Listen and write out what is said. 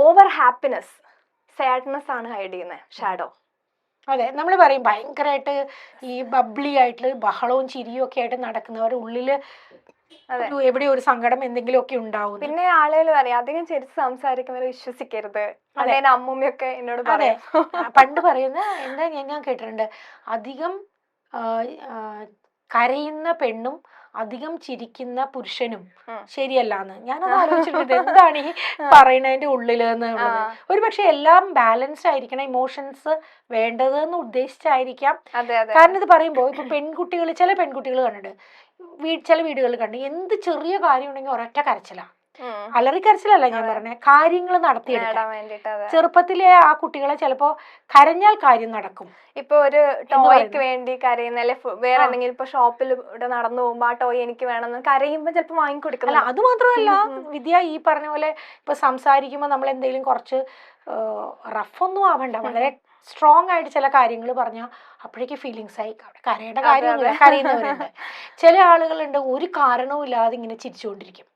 Over happiness, sadness ആണ് hide ചെയ്യുന്നത് shadow. അതെ, നമ്മൾ പറയും ഭയങ്കരമായിട്ട് ഈ ബബ്ലി ആയിട്ട് ബഹളവും ചിരിയും ഒക്കെ ആയിട്ട് നടക്കുന്നവർ ഉള്ളില് എവിടെയോ ഒരു സങ്കടം എന്തെങ്കിലും ഒക്കെ ഉണ്ടാവും. പിന്നെ ആളുകൾ പറയും അധികം ചിരിച്ച് സംസാരിക്കുന്നവരെ വിശ്വസിക്കരുത്. അതെ, അമ്മൂമ്മയൊക്കെ എന്നോട് പറയും. പണ്ട് പറയുന്ന എന്താ ഞാൻ കേട്ടിട്ടുണ്ട്, അധികം കരയുന്ന പെണ്ണും അധികം ചിരിക്കുന്ന പുരുഷനും ശരിയല്ലാന്ന്. ഞാനത് ആലോചിച്ചിട്ടുണ്ട്, എന്താണ് ഈ പറയുന്നതിന്റെ ഉള്ളില് എന്നുള്ളത്. ഒരു പക്ഷെ എല്ലാം ബാലൻസ്ഡ് ആയിരിക്കണം, ഇമോഷൻസ് വേണ്ടതെന്ന് ഉദ്ദേശിച്ചായിരിക്കാം. കാരണം ഇത് പറയുമ്പോ ഇപ്പൊ പെൺകുട്ടികൾ, ചില പെൺകുട്ടികൾ കണ്ടിട്ട് ചില വീടുകളിൽ കണ്ട് എന്ത് ചെറിയ കാര്യം ഉണ്ടെങ്കിൽ ഒരൊറ്റ കരച്ചില. അലറിക്കരച്ചിലല്ല ഞാൻ പറഞ്ഞ, കാര്യങ്ങൾ നടത്തിയെടുക്കാൻ. ചെറുപ്പത്തിലെ ആ കുട്ടികളെ ചിലപ്പോ കരഞ്ഞാൽ കാര്യം നടക്കും. ഇപ്പൊ ഒരു ടോയ്ക്ക് വേണ്ടി കരയുന്ന, അല്ലെ വേറെ എന്തെങ്കിലും ഇപ്പൊ ഷോപ്പിൽ ഇവിടെ നടന്നു പോകുമ്പോ ആ ടോയ് എനിക്ക് വേണമെന്ന് കരയുമ്പോ ചിലപ്പോ വാങ്ങിക്കൊടുക്കില്ല. അത് മാത്രമല്ല വിദ്യ, ഈ പറഞ്ഞ പോലെ ഇപ്പൊ സംസാരിക്കുമ്പോ നമ്മൾ എന്തെങ്കിലും കുറച്ച് റഫൊന്നും ആവണ്ട, വളരെ സ്ട്രോങ് ആയിട്ട് ചില കാര്യങ്ങൾ പറഞ്ഞാൽ അപ്പോഴേക്ക് ഫീലിങ്സ് ആയി. അവിടെ കരയുടെ കാര്യമൊന്നുമില്ല, കരയുന്നവരുണ്ട്. ചില ആളുകളുണ്ട് ഒരു കാരണവും ഇല്ലാതെ ഇങ്ങനെ ചിരിച്ചുകൊണ്ടിരിക്കും.